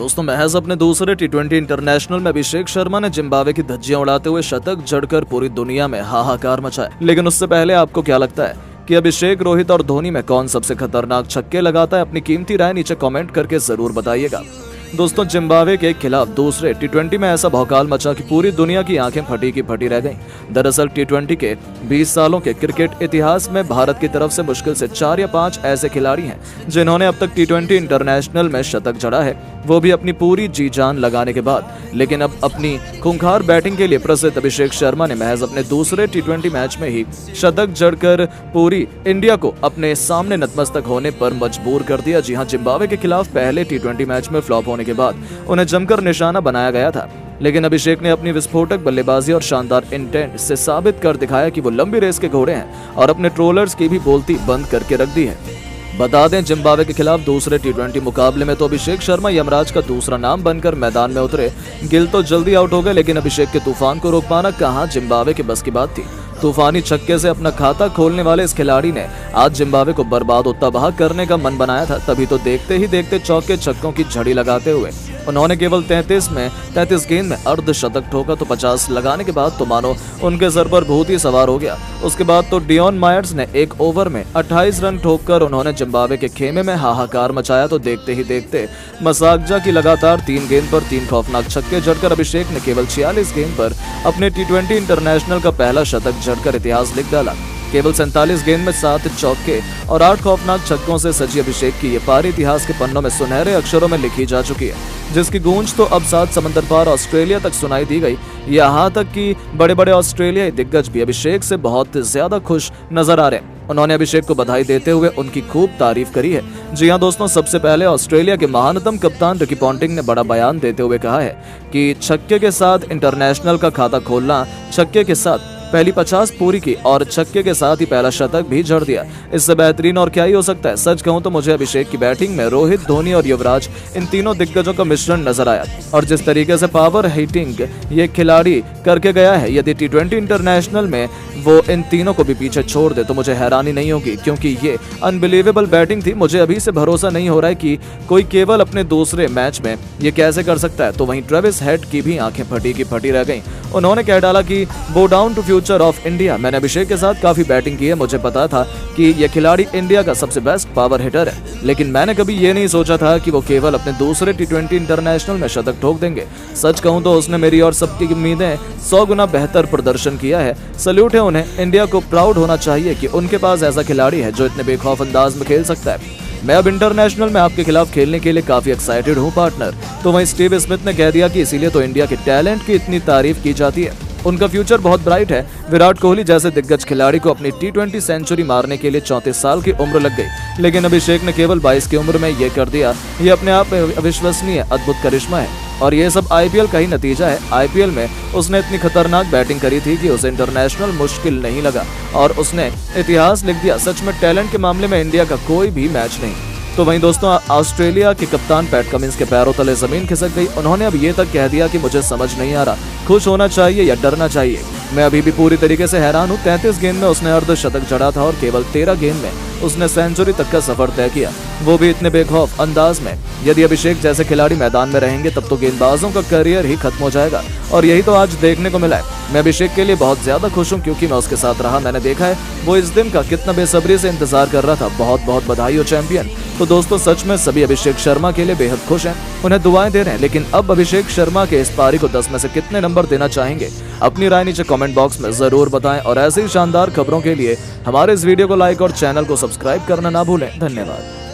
दोस्तों महज अपने दूसरे टी20 इंटरनेशनल में अभिषेक शर्मा ने जिम्बाब्वे की धज्जियां उड़ाते हुए शतक जड़कर पूरी दुनिया में हाहाकार मचाया। लेकिन उससे पहले आपको क्या लगता है कि अभिषेक, रोहित और धोनी में कौन सबसे खतरनाक छक्के लगाता है? अपनी कीमती राय नीचे कमेंट करके जरूर बताइएगा। दोस्तों जिम्बाब्वे के खिलाफ दूसरे टी20 में ऐसा भौकाल मचा कि पूरी दुनिया की आंखें फटी की फटी रह गईं। दरअसल टी20 के 20 सालों के क्रिकेट इतिहास में भारत की तरफ से मुश्किल से 4 या 5 ऐसे खिलाड़ी हैं जिन्होंने अब तक टी20 इंटरनेशनल में शतक जड़ा है, वो भी अपनी पूरी जी जान लगाने के बाद। लेकिन अब अपनी खूंखार बैटिंग के लिए प्रसिद्ध अभिषेक शर्मा ने महज अपने दूसरे टी20 मैच में ही शतक जड़कर पूरी इंडिया को अपने सामने नतमस्तक होने पर मजबूर कर दिया। जी हां, जिम्बाब्वे के खिलाफ पहले टी20 मैच में फ्लॉप होने के बाद उन्हें जमकर निशाना बनाया गया था, लेकिन अभिषेक ने अपनी विस्फोटक बल्लेबाजी और शानदार इंटेंट से साबित कर दिखाया कि वो लंबी रेस के घोड़े हैं और अपने ट्रोलर्स की भी बोलती बंद करके रख दी है। बता दें, जिम्बाब्वे के खिलाफ दूसरे टी20 मुकाबले में तो अभिषेक शर्मा यमराज का दूसरा नाम बनकर मैदान में उतरे। गिल तो जल्दी आउट हो गए, लेकिन अभिषेक के तूफान को रोक पाना कहां जिम्बाब्वे के बस की बात थी। तूफानी छक्के से अपना खाता खोलने वाले इस खिलाड़ी ने आज जिम्बाब्वे को बर्बाद और तबाह करने का मन बनाया था। तभी तो देखते ही देखते चौके छक्कों की झड़ी लगाते हुए उन्होंने केवल 33 गेंद में अर्धशतक ठोका, तो 50 लगाने के बाद तो मानो उनके सर पर भूत ही सवार हो गया। उसके बाद तो डियोन मायर्स ने एक ओवर में 28 रन ठोककर उन्होंने जिम्बाब्वे के खेमे में हाहाकार मचाया। तो देखते ही देखते मसाकजा की लगातार 3 गेंद पर 3 खौफनाक छक्के जड़कर अभिषेक ने केवल 46 गेंद पर अपने टी20 इंटरनेशनल का पहला शतक जड़कर इतिहास लिख डाला। केवल 47 गेंद में 7 चौके और 8 खौफनाक छक्कों से सजी अभिषेक की ये पारी इतिहास के पन्नों में सुनहरे अक्षरों में लिखी जा चुकी है, जिसकी गूंज तो अब 7 समंदर पार ऑस्ट्रेलिया तक सुनाई दी गई। यहाँ तक कि बड़े बड़े ऑस्ट्रेलियाई दिग्गज भी अभिषेक से बहुत ज्यादा खुश नजर आ रहे हैं। उन्होंने अभिषेक को बधाई देते हुए उनकी खूब तारीफ करी है। जी हां दोस्तों, सबसे पहले ऑस्ट्रेलिया के महानतम कप्तान रिकी पॉन्टिंग ने बड़ा बयान देते हुए कहा है कि छक्के के साथ इंटरनेशनल का खाता खोलना, छक्के के साथ पहली 50 पूरी की और छक्के के साथ ही पहला शतक भी जड़ दिया। इससे बेहतरीन और क्या ही हो सकता है। सच कहूं तो मुझे अभिषेक की बैटिंग में रोहित, धोनी और युवराज, इन तीनों दिग्गजों का मिश्रण नजर आया। और जिस तरीके से पावर हिटिंग ये खिलाड़ी करके गया है, यदि टी20 इंटरनेशनल में वो इन तीनों को भी पीछे छोड़ दे तो मुझे हैरानी नहीं होगी, क्योंकि ये अनबिलीवेबल बैटिंग थी। मुझे अभी से भरोसा नहीं हो रहा है कि कोई केवल अपने दूसरे मैच में ये कैसे कर सकता है। तो वहीं ट्रेविस हेड की भी आंखें फटी की फटी रह गईं। उन्होंने कह डाला कि bow down to future of India. मैंने अभिषेक के साथ काफी बैटिंग की है, मुझे पता था कि ये खिलाड़ी इंडिया का सबसे बेस्ट पावर हिटर है, लेकिन मैंने कभी ये नहीं सोचा था कि वो केवल अपने दूसरे टी20 इंटरनेशनल में शतक ठोक देंगे। सच कहूं तो उसने मेरी और सबकी उम्मीदें 100 गुना बेहतर प्रदर्शन किया है। सल्यूट है उन्हें। इंडिया को प्राउड होना चाहिए कि उनके पास ऐसा खिलाड़ी है जो इतने बेखौफ अंदाज में खेल सकता है। मैं अब इंटरनेशनल में आपके खिलाफ खेलने के लिए काफी एक्साइटेड हूँ पार्टनर। तो वहीं स्टीव स्मिथ ने कह दिया कि इसीलिए तो इंडिया के टैलेंट की इतनी तारीफ की जाती है। उनका फ्यूचर बहुत ब्राइट है। विराट कोहली जैसे दिग्गज खिलाड़ी को अपनी टी20 सेंचुरी मारने के लिए 34 साल की उम्र लग गई, लेकिन अभिषेक ने केवल 22 की उम्र में ये कर दिया। ये अपने आप में अविश्वसनीय अद्भुत करिश्मा है और ये सब आईपीएल का ही नतीजा है। आईपीएल में उसने इतनी खतरनाक बैटिंग करी थी कि उसे इंटरनेशनल मुश्किल नहीं लगा और उसने इतिहास लिख दिया। सच में टैलेंट के मामले में इंडिया का कोई भी मैच नहीं। तो वहीं दोस्तों, ऑस्ट्रेलिया के कप्तान पैट कमिंस के पैरों तले जमीन खिसक गई। उन्होंने अब ये तक कह दिया कि मुझे समझ नहीं आ रहा, खुश होना चाहिए या डरना चाहिए। मैं अभी भी पूरी तरीके से हैरान हूँ। 33 गेंद में उसने अर्धशतक जड़ा था और केवल 13 गेंद में उसने सेंचुरी तक का सफर तय किया, वो भी इतने बेखौफ अंदाज में। यदि अभिषेक जैसे खिलाड़ी मैदान में रहेंगे तब तो गेंदबाजों का करियर ही खत्म हो जाएगा, और यही तो आज देखने को मिला है। मैं अभिषेक के लिए बहुत ज्यादा खुश हूँ, क्योंकि मैं उसके साथ रहा। मैंने देखा है वो इस दिन का कितना बेसब्री से इंतजार कर रहा था। बहुत बहुत बधाई हो चैंपियन। तो दोस्तों, सच में सभी अभिषेक शर्मा के लिए बेहद खुश हैं, उन्हें दुआएं दे रहे हैं। लेकिन अब अभिषेक शर्मा के इस पारी को 10 में से कितने नंबर देना चाहेंगे? अपनी राय नीचे कमेंट बॉक्स में जरूर बताएं और ऐसी शानदार खबरों के लिए हमारे इस वीडियो को लाइक और चैनल को सब्सक्राइब करना ना भूलें। धन्यवाद।